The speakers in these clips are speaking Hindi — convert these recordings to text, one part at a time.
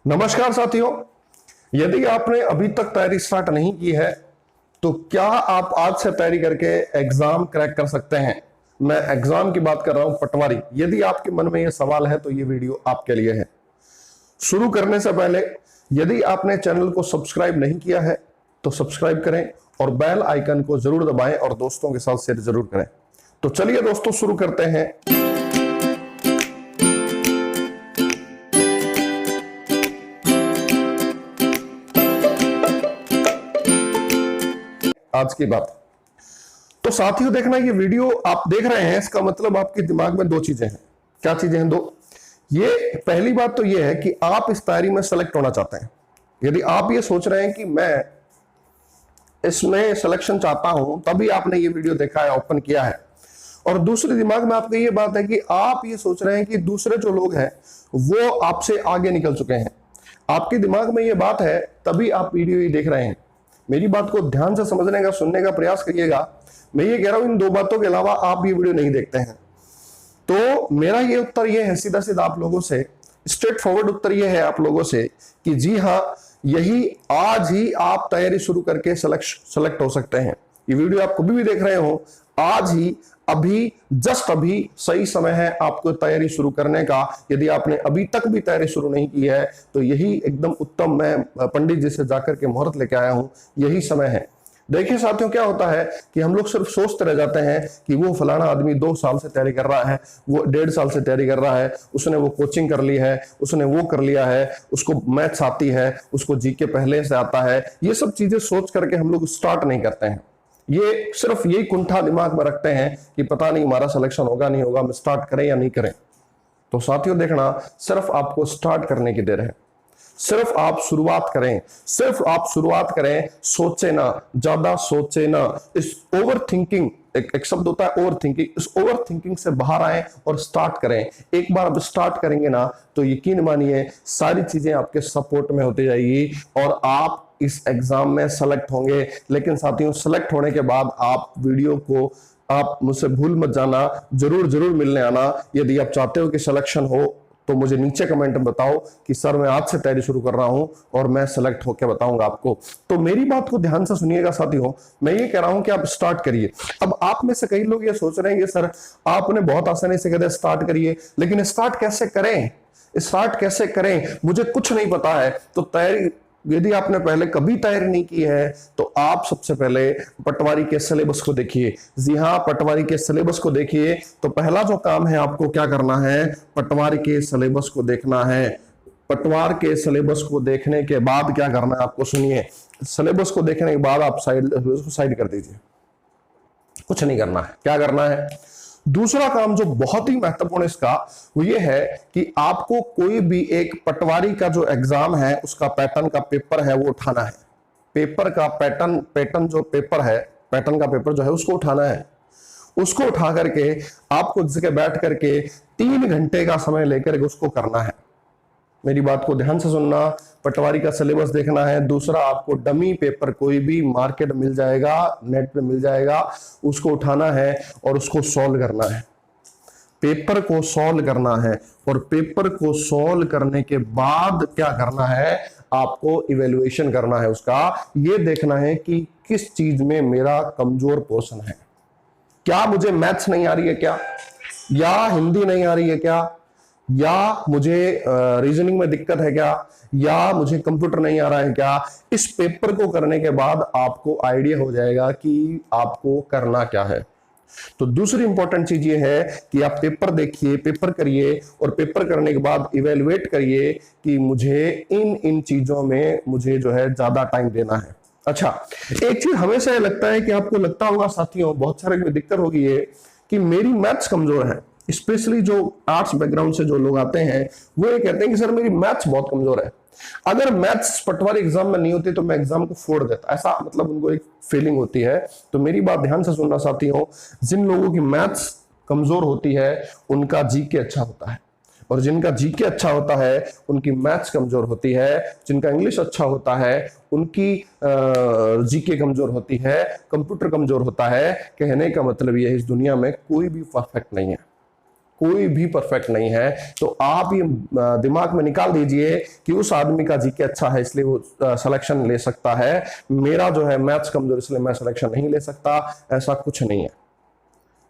नमस्कार साथियों, यदि आपने अभी तक तैयारी स्टार्ट नहीं की है तो क्या आप आज से तैयारी करके एग्जाम क्रैक कर सकते हैं। मैं एग्जाम की बात कर रहा हूं, पटवारी। यदि आपके मन में यह सवाल है तो यह वीडियो आपके लिए है। शुरू करने से पहले यदि आपने चैनल को सब्सक्राइब नहीं किया है तो सब्सक्राइब करें और बेल आइकन को जरूर दबाएं और दोस्तों के साथ शेयर जरूर करें। तो चलिए दोस्तों, शुरू करते हैं। आज की बात तो साथियों, देखना ये वीडियो आप देख रहे हैं, इसका मतलब आपके दिमाग में दो चीजें हैं। क्या चीजें हैं? दो। ये पहली बात तो ये है कि आप इस तैयारी में सेलेक्ट होना चाहते हैं। यदि आप ये सोच रहे हैं कि मैं इसमें सिलेक्शन चाहता हूं, तभी आपने ये वीडियो देखा है, ओपन किया है। और दूसरे दिमाग में आपके ये बात है कि आप ये सोच रहे हैं कि दूसरे जो लोग हैं वो आपसे आगे निकल चुके हैं। आपके दिमाग में ये बात है, तभी आप वीडियो ही देख रहे हैं। मेरी बात को ध्यान से समझने का, सुनने का प्रयास करिएगा। मैं ये कह रहा हूं, इन दो बातों के अलावा आप ये वीडियो नहीं देखते हैं। तो मेरा ये उत्तर ये है, सीधा सीधा आप लोगों से, स्ट्रेट फॉरवर्ड उत्तर ये है आप लोगों से कि जी हाँ, यही आज ही आप तैयारी शुरू करके सेलेक्ट हो सकते हैं। ये वीडियो आप कभी भी देख रहे हो, आज ही, अभी, जस्ट अभी सही समय है आपको तैयारी शुरू करने का। यदि आपने अभी तक भी तैयारी शुरू नहीं की है तो यही एकदम उत्तम, मैं पंडित जी से जाकर के मुहूर्त लेके आया हूं, यही समय है। देखिए साथियों, क्या होता है कि हम लोग सिर्फ सोचते रह जाते हैं कि वो फलाना आदमी 2 साल से तैयारी कर रहा है, वो 1.5 साल से तैयारी कर रहा है, उसने वो कोचिंग कर ली है, उसने वो कर लिया है, उसको मैथ्स आती है, उसको जीके पहले से आता है। ये सब चीजें सोच करके हम लोग स्टार्ट नहीं करते हैं। ये सिर्फ यही कुंठा दिमाग में रखते हैं कि पता नहीं हमारा सिलेक्शन होगा नहीं होगा, हम स्टार्ट करें या नहीं करें। तो साथियों देखना, सिर्फ आपको स्टार्ट करने की देर है। सिर्फ आप शुरुआत करें, सिर्फ आप शुरुआत करें। सोचे ना, ज्यादा सोचे ना। इस ओवर थिंकिंग, एक शब्द होता है ओवर थिंकिंग, इस ओवर थिंकिंग से बाहर आए और स्टार्ट करें। एक बार आप स्टार्ट करेंगे ना तो यकीन मानिए सारी चीजें आपके सपोर्ट में होती जाएगी और आप इस एग्जाम में सेलेक्ट होंगे। लेकिन साथियों, सेलेक्ट होने के बाद आप वीडियो को, आप मुझसे भूल मत जाना, जरूर जरूर मिलने आना। यदि आप चाहते हो कि सिलेक्शन हो तो मुझे नीचे कमेंट में बताओ कि सर मैं आज से तैयारी शुरू कर रहा हूं और मैं सेलेक्ट होकर बताऊंगा आपको। तो मेरी बात को ध्यान से सुनिएगा साथियों, मैं ये कह रहा हूं कि आप स्टार्ट करिए। अब आप में से कई लोग ये सोच रहे हैं कि सर आपने बहुत आसानी से कहते स्टार्ट करिए, लेकिन स्टार्ट कैसे करें, स्टार्ट कैसे करें, मुझे कुछ नहीं पता है। तो तैयारी, यदि आपने पहले कभी तैयारी नहीं की है तो आप सबसे पहले पटवारी के सिलेबस को देखिए। जी हाँ, पटवारी के सिलेबस को देखिए। तो पहला जो काम है आपको क्या करना है, पटवारी के सिलेबस को देखना है। पटवार के सिलेबस को देखने के बाद क्या करना है आपको, सुनिए। सिलेबस को देखने के बाद आप साइड कर दीजिए, कुछ नहीं करना है। क्या करना है? दूसरा काम जो बहुत ही महत्वपूर्ण इसका, वो ये है कि आपको कोई भी एक पटवारी का जो एग्जाम है उसका पैटर्न का पेपर है वो उठाना है। पेपर का पैटर्न जो पेपर है, पैटर्न का पेपर जो है उसको उठाना है। उसको उठा करके आपको एक जगह बैठ करके 3 घंटे का समय लेकर उसको करना है। मेरी बात को ध्यान से सुनना, पटवारी का सिलेबस देखना है। दूसरा, आपको डमी पेपर कोई भी मार्केट मिल जाएगा, नेट पे मिल जाएगा, उसको उठाना है और उसको सॉल्व करना है। पेपर को सॉल्व करना है और पेपर को सॉल्व करने के बाद क्या करना है, आपको इवेल्युएशन करना है उसका। ये देखना है कि किस चीज में मेरा कमजोर पोर्शन है। क्या मुझे मैथ्स नहीं आ रही है क्या, या हिंदी नहीं आ रही है क्या, या मुझे रीजनिंग में दिक्कत है क्या, या मुझे कंप्यूटर नहीं आ रहा है क्या। इस पेपर को करने के बाद आपको आइडिया हो जाएगा कि आपको करना क्या है। तो दूसरी इंपॉर्टेंट चीज ये है कि आप पेपर देखिए, पेपर करिए और पेपर करने के बाद इवेलुएट करिए कि मुझे इन चीजों में मुझे जो है ज्यादा टाइम देना है। अच्छा, एक चीज हमेशा ये लगता है कि आपको लगता होगा साथियों, बहुत सारे में दिक्कत होगी ये कि मेरी मैथ्स कमजोर है। स्पेशली जो आर्ट्स बैकग्राउंड से जो लोग आते हैं वो ये कहते हैं कि सर मेरी मैथ्स बहुत कमजोर है, अगर मैथ्स पटवारी एग्जाम में नहीं होती तो मैं एग्जाम को फोड़ देता, ऐसा मतलब उनको एक फीलिंग होती है। तो मेरी बात ध्यान से सुनना साथियों, जिन लोगों की मैथ्स कमजोर होती है उनका जीके अच्छा होता है, और जिनका जीके अच्छा होता है उनकी मैथ्स कमजोर होती है। जिनका इंग्लिश अच्छा होता है उनकी जीके कमजोर होती है, कंप्यूटर कमजोर होता है। कहने का मतलब यह है, इस दुनिया में कोई भी परफेक्ट नहीं है। कोई भी परफेक्ट नहीं है। तो आप ये दिमाग में निकाल दीजिए कि उस आदमी का जीके अच्छा है इसलिए वो सिलेक्शन ले सकता है, मेरा जो है मैथ्स कमजोर इसलिए मैं सिलेक्शन नहीं ले सकता, ऐसा कुछ नहीं है।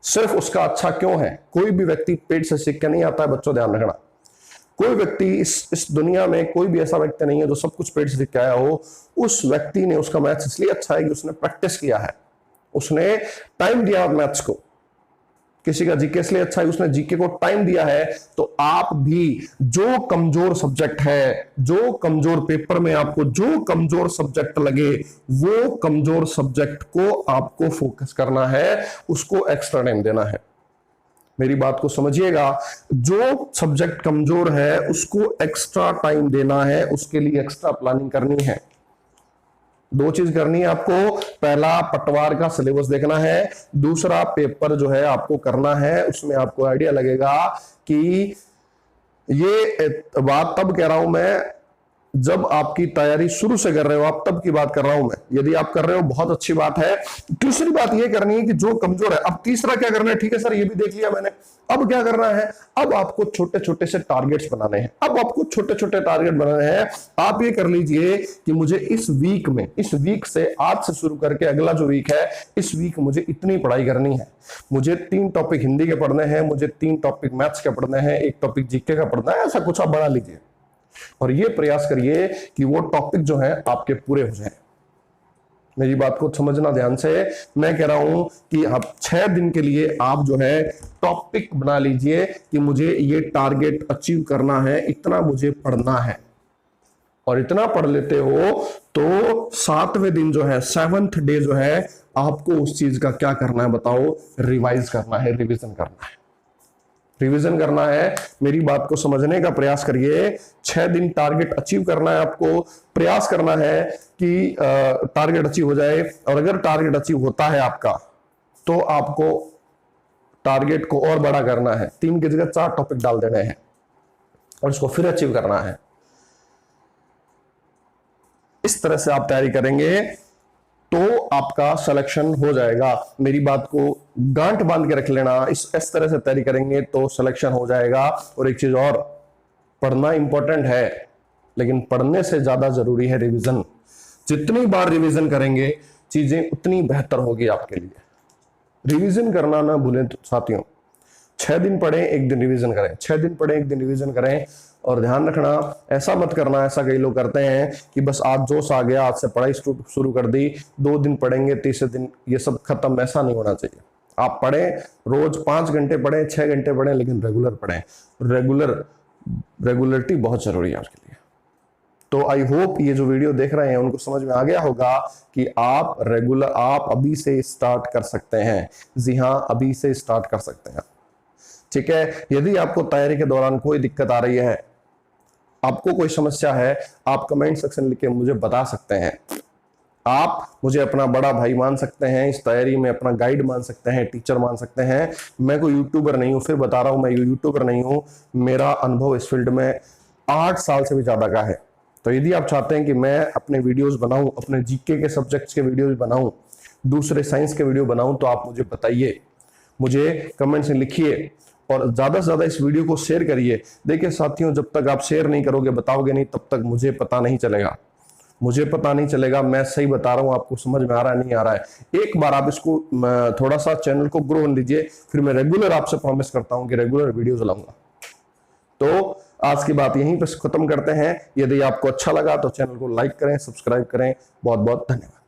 सिर्फ उसका अच्छा क्यों है। कोई भी व्यक्ति पेट से सीख के नहीं आता है, बच्चों ध्यान रखना। कोई व्यक्ति इस दुनिया में कोई भी ऐसा व्यक्ति नहीं है जो सब कुछ पेट से सीख के आया हो। उस व्यक्ति ने, उसका मैथ्स इसलिए अच्छा है कि उसने प्रैक्टिस किया है, उसने टाइम दिया मैथ्स को। किसी का जीके इसलिए अच्छा है, उसने जीके को टाइम दिया है। तो आप भी जो कमजोर सब्जेक्ट है, जो कमजोर पेपर में आपको जो कमजोर सब्जेक्ट लगे, वो कमजोर सब्जेक्ट को आपको फोकस करना है, उसको एक्स्ट्रा टाइम देना है। मेरी बात को समझिएगा, जो सब्जेक्ट कमजोर है उसको एक्स्ट्रा टाइम देना है, उसके लिए एक्स्ट्रा प्लानिंग करनी है। दो चीज करनी है आपको, पहला पटवार का सिलेबस देखना है, दूसरा पेपर जो है आपको करना है। उसमें आपको आइडिया लगेगा कि ये बात तब कह रहा हूं मैं जब आपकी तैयारी शुरू से कर रहे हो, आप तब की बात कर रहा हूं मैं। यदि आप कर रहे हो बहुत अच्छी बात है। दूसरी बात यह करनी है कि जो कमजोर है, अब तीसरा क्या करना है, ठीक है सर ये भी देख लिया मैंने, अब क्या करना है, अब आपको छोटे छोटे से टारगेट्स बनाने हैं। अब आपको छोटे छोटे टारगेट बनाने हैं। आप ये कर लीजिए कि मुझे इस वीक में, इस वीक से आज से शुरू करके अगला जो वीक है, इस वीक मुझे इतनी पढ़ाई करनी है। मुझे 3 टॉपिक हिंदी के पढ़ने हैं, मुझे 3 टॉपिक मैथ्स के पढ़ने हैं, 1 टॉपिक जीके का पढ़ना है। ऐसा कुछ आप बना लीजिए और ये प्रयास करिए कि वो टॉपिक जो है आपके पूरे हो जाए। मेरी बात को समझना ध्यान से। मैं कह रहा हूं कि आप 6 दिन के लिए आप जो है टॉपिक बना लीजिए कि मुझे ये टारगेट अचीव करना है, इतना मुझे पढ़ना है। और इतना पढ़ लेते हो तो 7वें दिन जो है, 7th डे जो है, आपको उस चीज का क्या करना है बताओ, रिवाइज करना है, रिवीजन करना है। रिवीजन करना है। मेरी बात को समझने का प्रयास करिए। 6 दिन टारगेट अचीव करना है आपको। प्रयास करना है कि टारगेट अचीव हो जाए। और अगर टारगेट अचीव होता है आपका, तो आपको टारगेट को और बड़ा करना है। 3 की जगह 4 टॉपिक डाल देने हैं और उसको फिर अचीव करना है। इस तरह से आप तैयारी करेंगे तो आपका सिलेक्शन हो जाएगा। मेरी बात को गांठ बांध के रख लेना। इस तरह से तैयारी करेंगे तो सिलेक्शन हो जाएगा। और एक चीज और, पढ़ना इंपॉर्टेंट है, लेकिन पढ़ने से ज्यादा जरूरी है रिवीजन। जितनी बार रिवीजन करेंगे चीजें उतनी बेहतर होगी आपके लिए। रिवीजन करना ना भूलें साथियों। 6 दिन पढ़ें, 1 दिन रिवीजन करें, 6 दिन पढ़ें, 1 दिन रिवीजन करें। और ध्यान रखना, ऐसा मत करना, ऐसा कई लोग करते हैं कि बस आज जोश आ गया, आज से पढ़ाई शुरू कर दी, 2 दिन पढ़ेंगे, तीसरे दिन ये सब खत्म। ऐसा नहीं होना चाहिए। आप पढ़ें, रोज 5 घंटे पढ़ें, 6 घंटे पढ़ें, लेकिन रेगुलर पढ़ें। रेगुलरिटी बहुत जरूरी है आपके लिए। तो आई होप ये जो वीडियो देख रहे हैं उनको समझ में आ गया होगा कि आप अभी से स्टार्ट कर सकते हैं। जी हाँ, अभी से स्टार्ट कर सकते हैं। ठीक है। यदि आपको तैयारी के दौरान कोई दिक्कत आ रही है, आपको कोई समस्या है, आप कमेंट सेक्शन लिख के मुझे बता सकते हैं। आप मुझे अपना बड़ा भाई मान सकते हैं, इस तैयारी में अपना गाइड मान सकते हैं, टीचर मान सकते हैं। मैं कोई यूट्यूबर नहीं हूं, फिर बता रहा हूं, मैं यूट्यूबर नहीं हूं। मेरा अनुभव इस फील्ड में 8 साल से भी ज्यादा का है। तो यदि आप चाहते हैं कि मैं अपने वीडियोस बनाऊं, अपने जीके के सब्जेक्ट्स के वीडियोस बनाऊं, दूसरे साइंस के वीडियो बनाऊं, तो आप मुझे बताइए, मुझे कमेंट से लिखिए और ज्यादा से ज्यादा इस वीडियो को शेयर करिए। देखिए साथियों, जब तक आप शेयर नहीं करोगे, बताओगे नहीं, तब तक मुझे पता नहीं चलेगा। मुझे पता नहीं चलेगा मैं सही बता रहा हूं, आपको समझ में आ रहा है नहीं आ रहा है। एक बार आप इसको थोड़ा सा चैनल को ग्रो होने दीजिए, फिर मैं रेगुलर आपसे प्रॉमिस करता हूं कि रेगुलर वीडियोस लाऊंगा। तो आज की बात यहीं पर खत्म करते हैं। यदि आपको अच्छा लगा तो चैनल को लाइक करें, सब्सक्राइब करें। बहुत बहुत धन्यवाद।